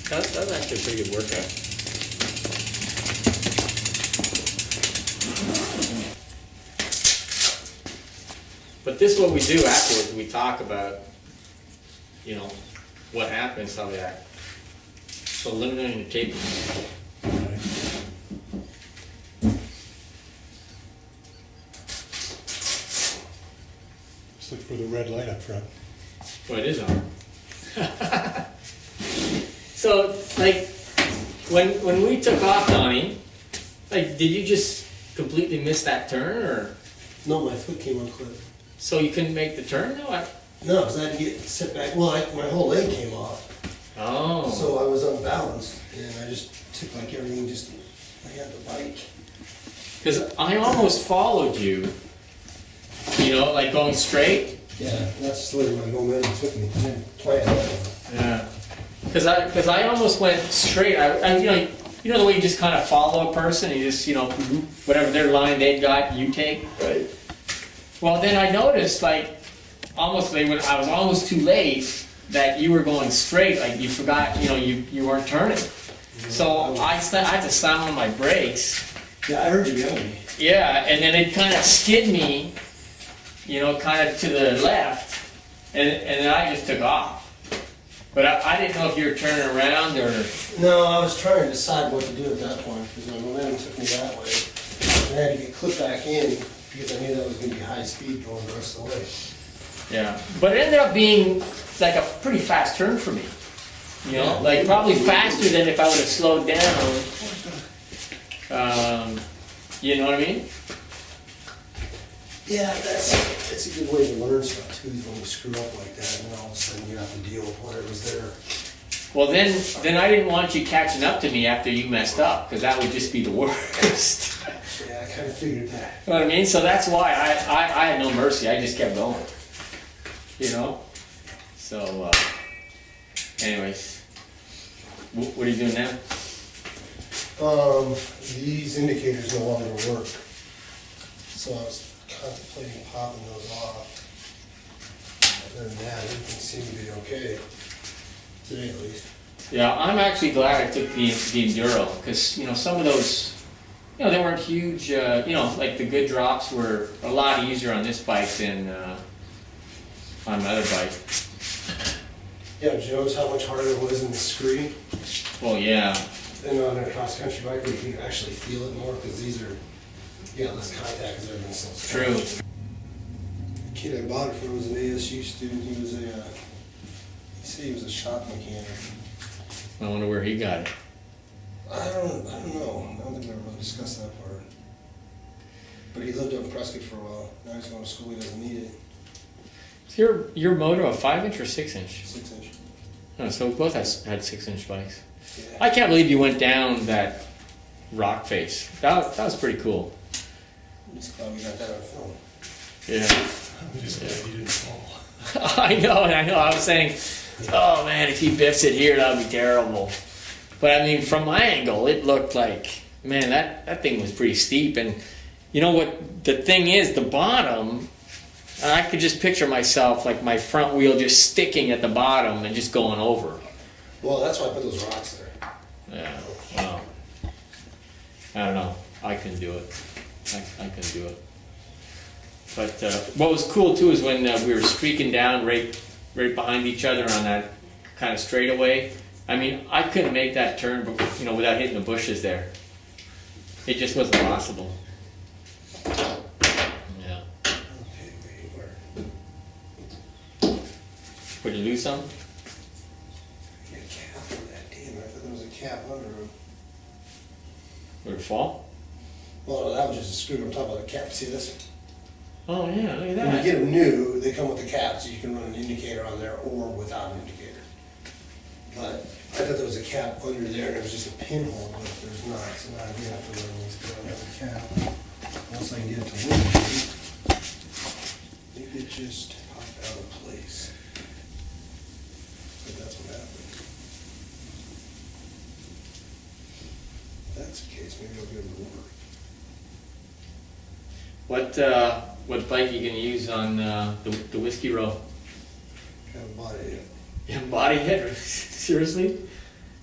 That's actually a pretty good workout. But this is what we do afterwards. We talk about, you know, what happened, stuff like that. So eliminating the tape. Just look for the red light up front. Well, it is on. So, like, when we took off, Donnie, like, did you just completely miss that turn, or No, my foot came unclipped. so you couldn't make the turn? No. No, because I had to get sit back. Well, my whole leg came off, Oh. so I was unbalanced, and I just took like everything. Just I had the bike. Because I almost followed you. You know, like going straight. Yeah, that's the way my momentum took me. I didn't plan it. Yeah. Because I almost went straight. I you know the way you just kind of follow a person, you just whatever their line they've got, you take. Right. Well, then I noticed like almost I was almost too late that you were going straight. Like you forgot, you weren't turning. So I had to slam on my brakes. Yeah, I heard you yelling at me. Yeah, and then it kind of skid me, kind of to the left, and then I just took off. But I didn't know if you were turning around or... No, I was trying to decide what to do at that point because my momentum took me that way. And I had to get clipped back in because I knew that was going to be high speed going the rest of the way. Yeah, but it ended up being like a pretty fast turn for me. Yeah. Like probably faster than if I would have slowed down. You know what I mean? Yeah, that's a good way to learn stuff too, is when you screw up like that and then all of a sudden you have to deal with whatever's there. Well, then I didn't want you catching up to me after you messed up, because that would just be the worst. Yeah, I kind of figured that. You know what I mean? So that's why I had no mercy. I just kept going. So, anyways, what are you doing now? These indicators no longer work. So I was contemplating popping those off. Other than that, everything seemed to be okay. Today at least. Yeah, I'm actually glad I took the Enduro, because, some of those, they weren't huge, like the good drops were a lot easier on this bike than on my other bike. Yeah, did you notice how much harder it was in the screen? Well, yeah. And on a cross-country bike, where you can actually feel it more, because these are, less contact because everything's so True. The kid I bought it for was an ASU student. He was he said he was a shop mechanic. I wonder where he got it. I don't know. I don't think we ever really discussed that part. But he lived up in Prescott for a while. Now he's going to school. He doesn't need it. Is your motor a 5-inch or 6-inch? 6-inch. Oh, so we both had 6-inch bikes. Yeah. I can't believe you went down that rock face. That was pretty cool. I'm just glad we got that on film. Yeah. I'm just glad you didn't fall. I know. I was saying, oh man, if he biffs it here, that would be terrible. But I mean, from my angle, it looked like, man, that thing was pretty steep. And you know what the thing is, the bottom, I could just picture myself, like my front wheel just sticking at the bottom and just going over. Well, that's why I put those rocks there. Yeah, wow. I don't know. I couldn't do it. I couldn't do it. But what was cool too is when we were streaking down right behind each other on that kind of straightaway. I mean, I couldn't make that turn, without hitting the bushes there. It just wasn't possible. Yeah. Okay, wait, where? Would you lose some? I got a cap for that. Damn it, I thought there was a cap under him. Would it fall? Well, that was just a screw. I'm talking about a cap. See this? Oh yeah, look at When you that. get them new, they come with the cap, so you can run an indicator on there or without an indicator. But I thought there was a cap under there, and it was just a pinhole, but there's not, so now we have to run these down as a cap. Once I can get it to work, maybe it just popped out of place. But that's what happened. If that's the case, maybe I'll be able to work. What bike are you gonna use on the whiskey row? Haven't bought it yet. You haven't bought it yet? Seriously?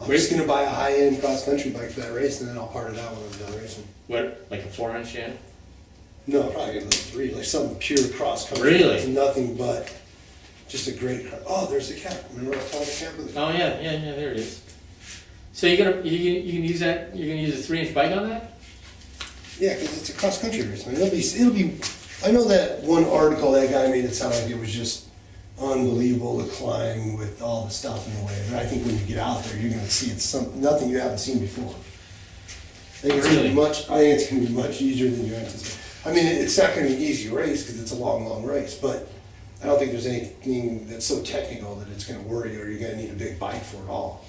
I'm just gonna buy a high-end cross-country bike for that race, and then I'll part it out when I'm done racing. What, like a 4-inch, yeah? No, I'll probably get like 3, like something pure cross-country. Really? It's nothing but just a great, oh, there's the cap. Remember I found the cap with it? Oh, yeah, there it is. So you can use that, you're gonna use a 3-inch bike on that? Yeah, because it's a cross-country race, man. It'll be, I know that one article that guy made it sound like it was just unbelievable to climb with all the stuff in the way. But I think when you get out there, you're gonna see it's nothing you haven't seen before. I think it's gonna be Really? I think it's gonna be much easier than you anticipate. I mean, it's not gonna be an easy race because it's a long, long race, but I don't think there's anything that's so technical that it's gonna worry you or you're gonna need a big bike for it all.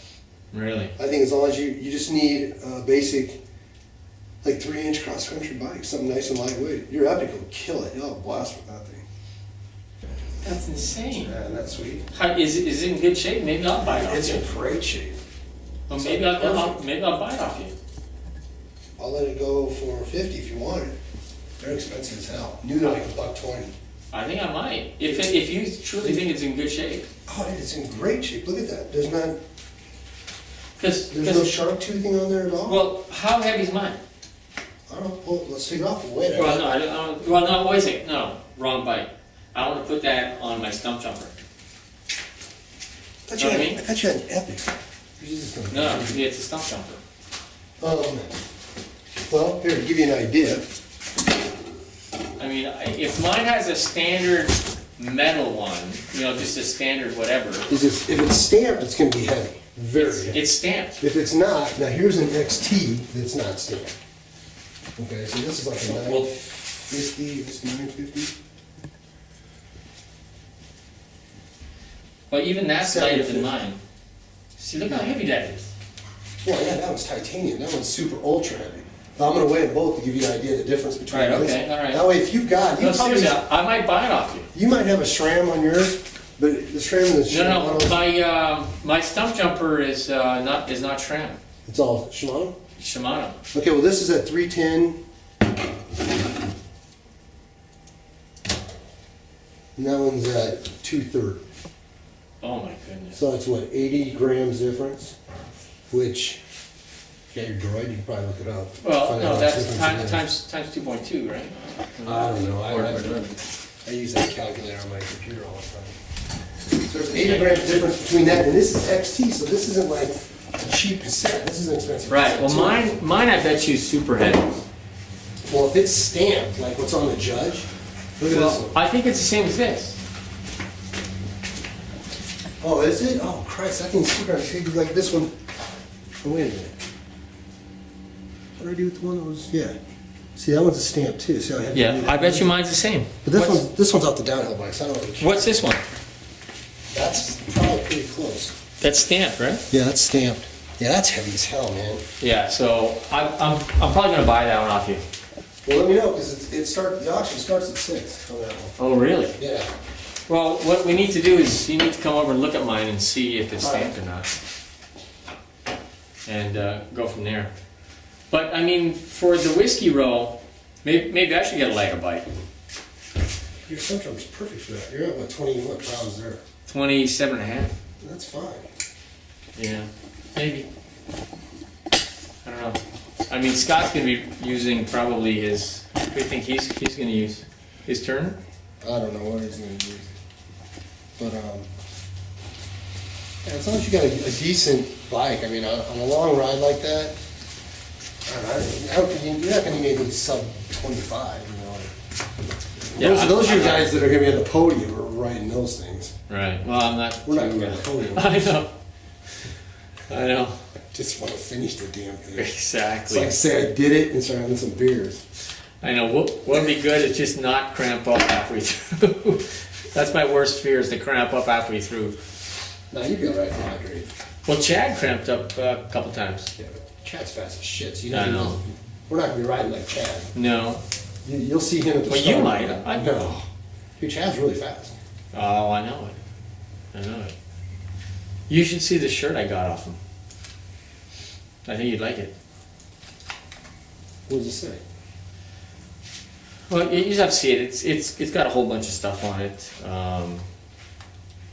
Really? I think as long as you just need a basic, like 3-inch cross-country bike, something nice and lightweight. Your Epic will kill it. You'll have a blast with that thing. That's insane. Man, that's sweet. Is it in good shape? Maybe I'll buy it off It's you. in great shape. Well, it's maybe like I'll perfect. buy it off you. I'll let it go for 50 if you want it. They're expensive as hell. New they're like $120. I think I might. If you truly think it's in good shape. Oh, dude, it's in great shape. Look at that. There's no Because, shark toothing on there at all. well, how heavy is mine? I don't know. Well, let's take it off and wait. Well, no, I don't, well, no, wait a second, no, wrong bike. I want to put that on my stump jumper. I know what I mean? thought you had an Epic. You're just gonna- No, it's a stump jumper. Well, here, to give you an idea. I mean, if mine has a standard metal one, just a standard whatever, If it's stamped, it's gonna be heavy. Very heavy. it's stamped. If it's not, now here's an XT that's not stamped. Okay, so this is like a Well- 950, this is 950. But even that's lighter than 750. mine. See, look how heavy that is. Well, yeah, that one's titanium, that one's super ultra heavy. I'm gonna weigh them both to give you an idea of the difference between Right, this. okay, all right. That way, if you've got, No, seriously, I might buy it off you. you might have a SRAM on yours, but the SRAM and the No, Shimano, my stump jumper is not SRAM, it's all Shimano? Shimano. Okay, well, this is at 310. And that one's at 230. Oh my goodness. So it's what, 80 grams difference? Which, if you got your droid, you can probably look it up. Well, Find out no, how much that's difference it times 2.2, right? I don't know. Or- I use that calculator on my computer all the time. So there's 80 grams difference between that, and this is XT, so this isn't like a cheap cassette. This is an expensive Right. cassette, Well, too. mine I bet you is super heavy. Well, if it's stamped, like what's on the Judge, look at this Well, one. I think it's the same as this. Oh, is it? Oh, Christ, that thing's super heavy. See, like this one. Oh, wait a minute. What did I do with the one that was? Yeah. See, that one's a stamp too. See how heavy it Yeah, is? I bet you mine's the same. But this What's- one's off the downhill bikes. I don't really care. What's this one? That's probably pretty close. That's stamped, right? Yeah, that's stamped. Yeah, that's heavy as hell, man. Yeah. So I'm probably gonna buy that one off you. Well, let me know because the auction starts at 6 on that one. Oh, really? Yeah. Well, what we need to do is you need to come over and look at mine and see if it's stamped or not, and go from there. But I mean, for the whiskey roll, maybe I should get a lighter bike. Your stump jumper's perfect for that. You're at what, 20 pounds there? 27 and a half. That's fine. Yeah, maybe. I don't know. I mean, Scott's gonna be using probably his. What do you think he's gonna use? His Turner? I don't know what he's gonna use. But yeah, as long as you got a decent bike, I mean, on a long ride like that, I don't think you're not gonna need anything sub 25, you know. Yeah, those are I'm your not- guys that are gonna be on the podium or riding those things. Right. Well, I'm not. We're not gonna be on the podium. I know. I know. Just want to finish the damn thing. It's Exactly. like say I did it and start having some beers. I know. What would be good is just not cramp up halfway through. That's my worst fear is to cramp up halfway through. No, you'd be alright for hydrate. Well, Chad cramped up a couple times. Yeah, but Chad's fast as shit, so you I know. know. We're not gonna be riding like Chad. No. You'll see him at the Well, start. you might. I know. No. Dude, Chad's really fast. Oh, I know it. I know it. You should see the shirt I got off him. I think you'd like it. What does it say? Well, you just have to see it. It's got a whole bunch of stuff on it.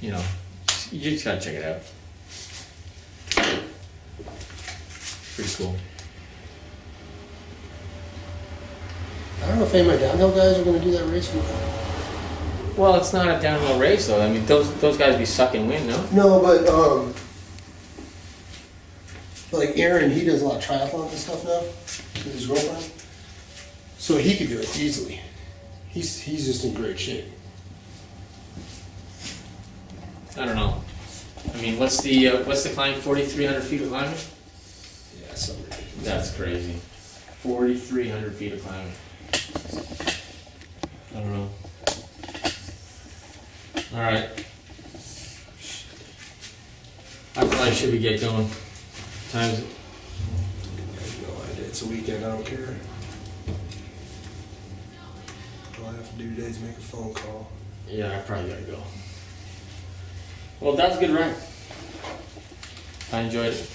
You know, you just gotta check it out. Pretty cool. I don't know if any of my downhill guys are gonna do that race. Well, it's not a downhill race though. I mean, those guys be sucking wind, no? No, but like Aaron, he does a lot of triathlons and stuff now with his girlfriend. So he could do it easily. He's just in great shape. I don't know. I mean, what's the climb? 4,300 feet of climbing? Yeah, something ridiculous. That's crazy. 4,300 feet of climbing. I don't know. All right. I probably should be get going. Time's it? I have no idea. It's a weekend. I don't care. All I have to do today is make a phone call. Yeah, I probably gotta go. Well, that was a good ride. I enjoyed it.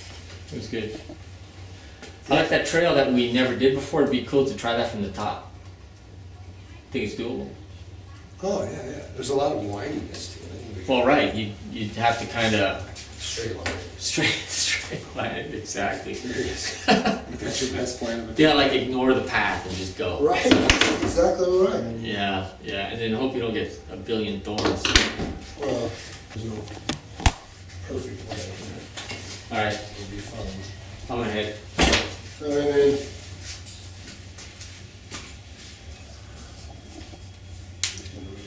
It was good. I like that trail that we never did before. It'd be cool to try that from the top. Think it's doable. Oh yeah, yeah. There's a lot of windiness to it. I think we Well, right. You'd have to kind of can straight line. straight line it, exactly. That's your best plan of it. Yeah, like ignore the path and just go. Right. That's exactly right. Yeah, and then hope you don't get a billion thorns. Well, there's no perfect way. All right, It'll be fun. I'm gonna head. All right, man.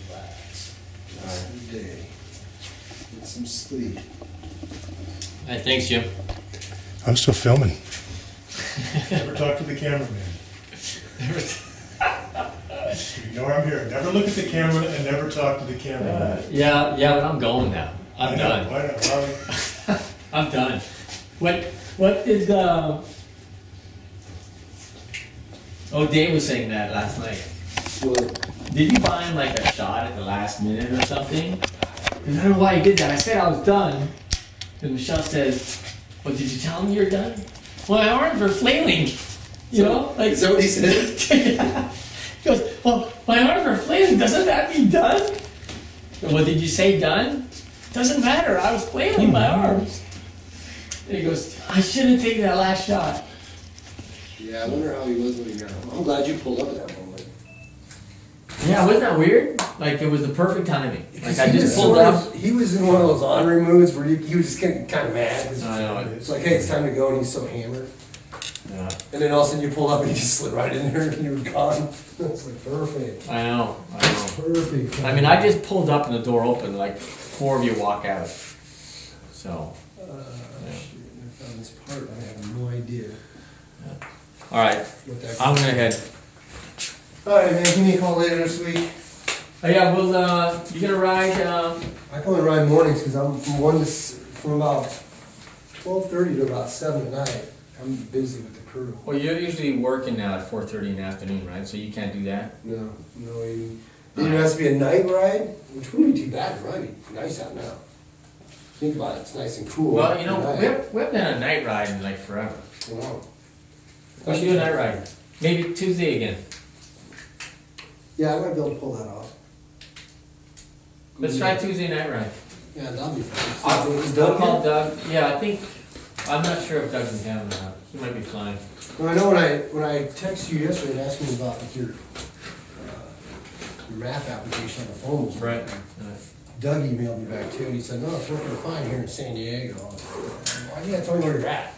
Relax. Rest of the day. Get some sleep. Hey, thanks, Jim. I'm still filming. Never talk to the cameraman. You know I'm here. Never look at the camera and never talk to the cameraman. Yeah, but I'm going now. I'm done. I know. I'm done. What did Oh, Dave was saying that last night. What? Did you buy him like a shot at the last minute or something? 'Cause I don't know why he did that. I said I was done. And Michelle says, well, did you tell him you're done? Well, my arms are flailing. You know? Like, Is that what he said? yeah. He goes, well, my arms are flailing. Doesn't that mean done? Well, did you say done? Doesn't matter. I was flailing my arms. And he goes, I shouldn't have taken that last shot. Yeah, I wonder how he was when he got home. I'm glad you pulled up at that moment. Yeah, wasn't that weird? Like, it was the perfect timing. Like, I He just was pulled sort up. of- He was in one of those honorary moods where he was just getting kind of mad. 'Cause I know. It's like, hey, it's time to go, and he's so hammered. Yeah. And then all of a sudden you pull up and he just slid right in there and you were gone. It's like perfect. I know. Perfect. I mean, I just pulled up and the door opened, like, 4 of you walk out. So, Shit, I found this part. I have no idea all right, what that. I'm gonna head. All right, man. Give me a call later this week. Oh yeah, well, you gonna ride, I can only ride mornings because I'm from about 12:30 to about 7 at night. I'm busy with the crew. well, you're usually working now at 4:30 in the afternoon, right? So you can't do that? No, it has to be a night ride, which wouldn't be too bad. It might be nice out now. Think about it. It's nice and cool. Well, you know, at we night. haven't done a night ride in like forever. Wow. We should do a night ride. Maybe Tuesday again. Yeah, I might be able to pull that off. Let's try Tuesday night ride. Yeah, that'll be fun. Is I'll Doug call here? Doug. Yeah, I'm not sure if Doug's in town or not. He might be flying. Well, I know when I texted you yesterday and asked you about like, your map application on the phone was Right. Doug emailed me back too, and he said, no, it's working fine here in San Diego. Why you gotta tell me where you're at?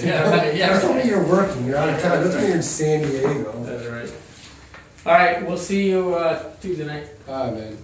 Yeah, right, yeah, Tell me right. you're working, you're out of town, don't tell me you're in San Diego. That's right. All right, we'll see you Tuesday night. Alright, man.